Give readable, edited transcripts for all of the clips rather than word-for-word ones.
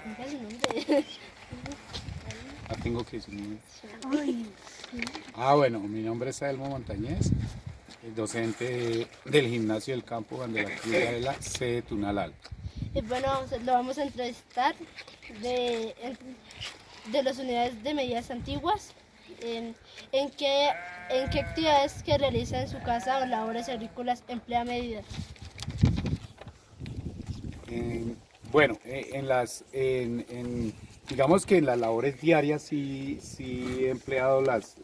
Diga su nombre. Tengo que decir mi nombre. Ay, Bueno, mi nombre es Adelmo Montañez, el docente del gimnasio del campo Juan de la Cruz de la sede Tunal Alto. y bueno, lo vamos a entrevistar de las unidades de medidas antiguas, en, en qué actividades que realiza en su casa o labores agrícolas emplea medidas. Bueno, digamos que en las labores diarias sí he empleado las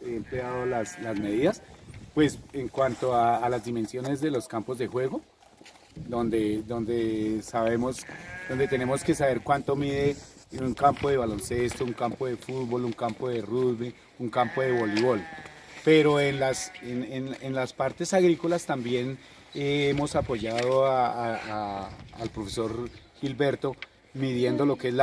medidas, pues en cuanto a las dimensiones de los campos de juego, donde tenemos que saber cuánto mide un campo de baloncesto, un campo de fútbol, un campo de rugby, un campo de voleibol. Pero en las partes agrícolas también hemos apoyado al profesor Gilberto midiendo lo que es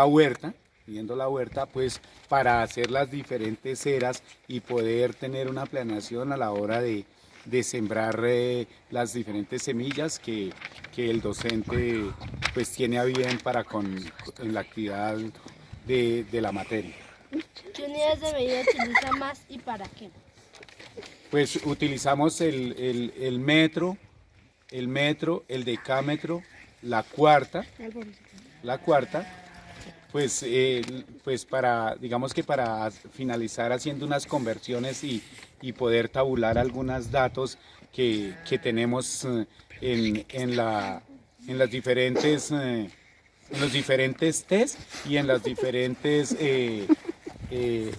midiendo la huerta, pues para hacer las diferentes eras y poder tener una planeación a la hora de sembrar las diferentes semillas que el docente pues tiene a bien en la actividad de la materia. ¿Qué unidades de medida utiliza más y para qué? Pues utilizamos el metro, el decámetro, la cuarta, pues para, digamos que para finalizar haciendo unas conversiones y poder tabular algunos datos que tenemos en las diferentes, en los diferentes test y en las diferentes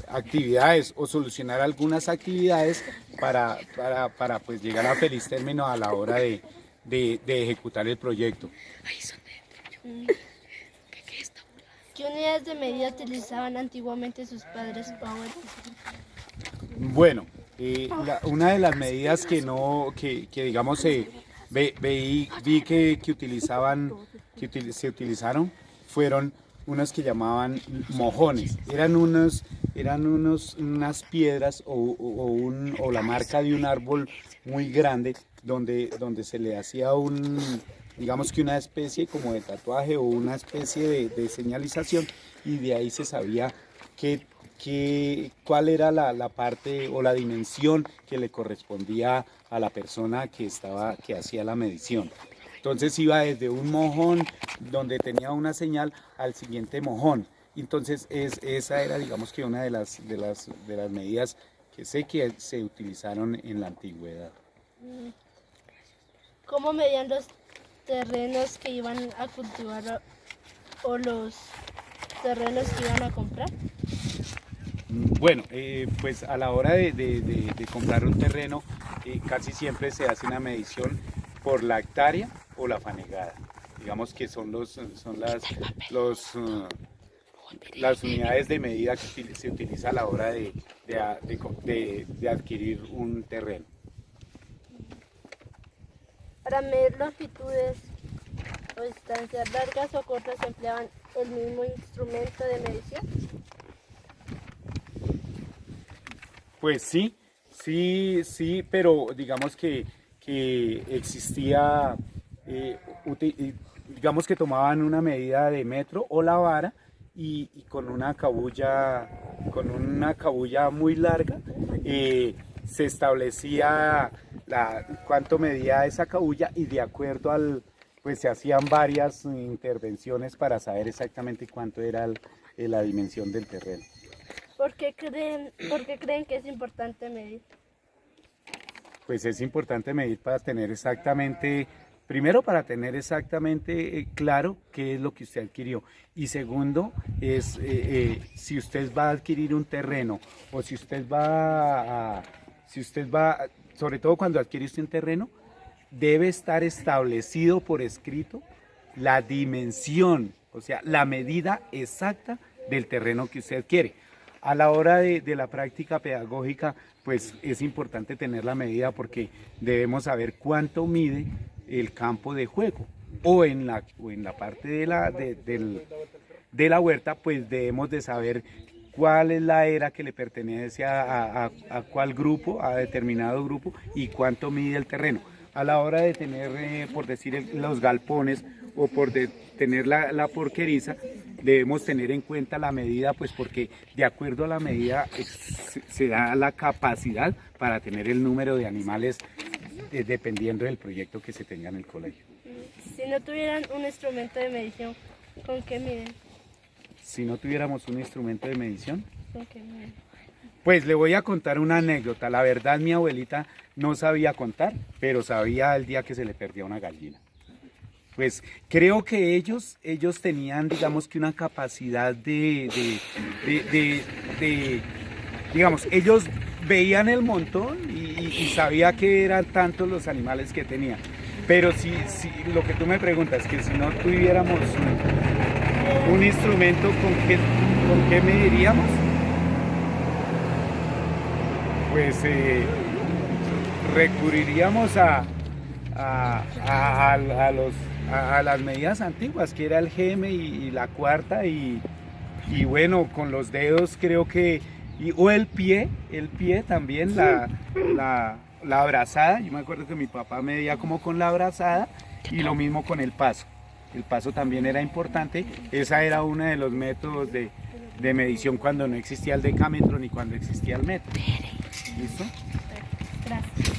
actividades o solucionar algunas actividades para pues llegar a feliz término a la hora de ejecutar el proyecto. ¿Qué unidades de medida utilizaban antiguamente sus padres o abuelos? Bueno, una de las medidas que digamos vi que se utilizaron fueron unas que llamaban mojones. Unas piedras o la marca de un árbol muy grande donde se le hacía digamos que una especie como de tatuaje o una especie de señalización, y de ahí se sabía cuál era la parte o la dimensión que le correspondía a la persona que hacía la medición. Entonces iba desde un mojón donde tenía una señal al siguiente mojón. Entonces esa era, digamos que una de las medidas que sé que se utilizaron en la antigüedad. ¿Cómo medían los terrenos que iban a cultivar o los terrenos que iban a comprar? Bueno, pues a la hora de comprar un terreno, casi siempre se hace una medición por la hectárea o la fanegada. Digamos que son las unidades de medida que se utiliza a la hora de adquirir un terreno. Para medir longitudes o distancias largas o cortas se empleaban el mismo instrumento de medición. Pues sí, pero digamos que existía, digamos que tomaban una medida de metro o la vara y con una cabulla muy larga se establecía cuánto medía esa cabulla, y de acuerdo pues se hacían varias intervenciones para saber exactamente cuánto era la dimensión del terreno. ¿Por qué creen que es importante medir? Pues es importante medir para tener exactamente, primero para tener exactamente claro qué es lo que usted adquirió, y segundo es si usted va a adquirir un terreno o si usted va, sobre todo cuando adquiere usted un terreno, debe estar establecido por escrito la dimensión, o sea, la medida exacta del terreno que usted adquiere. A la hora de la práctica pedagógica, pues es importante tener la medida porque debemos saber cuánto mide el campo de juego, o en la parte de la huerta, pues debemos de saber cuál es la era que le pertenece a cuál grupo, a determinado grupo, y cuánto mide el terreno. A la hora de tener, por decir, los galpones o por tener la porqueriza, debemos tener en cuenta la medida, pues porque de acuerdo a la medida se da la capacidad para tener el número de animales dependiendo del proyecto que se tenga en el colegio. Si no tuvieran un instrumento de medición, ¿con qué miden? Si no tuviéramos un instrumento de medición, ¿Con qué miden? pues le voy a contar una anécdota. La verdad, mi abuelita no sabía contar, pero sabía el día que se le perdía una gallina. Pues creo que ellos tenían, digamos que una capacidad digamos, ellos veían el montón y sabía que eran tantos los animales que tenían. Pero si lo que tú me preguntas, que si no tuviéramos un instrumento, ¿con qué mediríamos? Pues recurriríamos a las medidas antiguas, que era el geme y la cuarta, y bueno, con los dedos creo que, o el pie también, la abrazada. Yo me acuerdo que mi papá medía como con la abrazada, y lo mismo con el paso. El paso también era importante. Esa era uno de los métodos de medición cuando no existía el decámetro ni cuando existía el metro. ¿Listo? Gracias.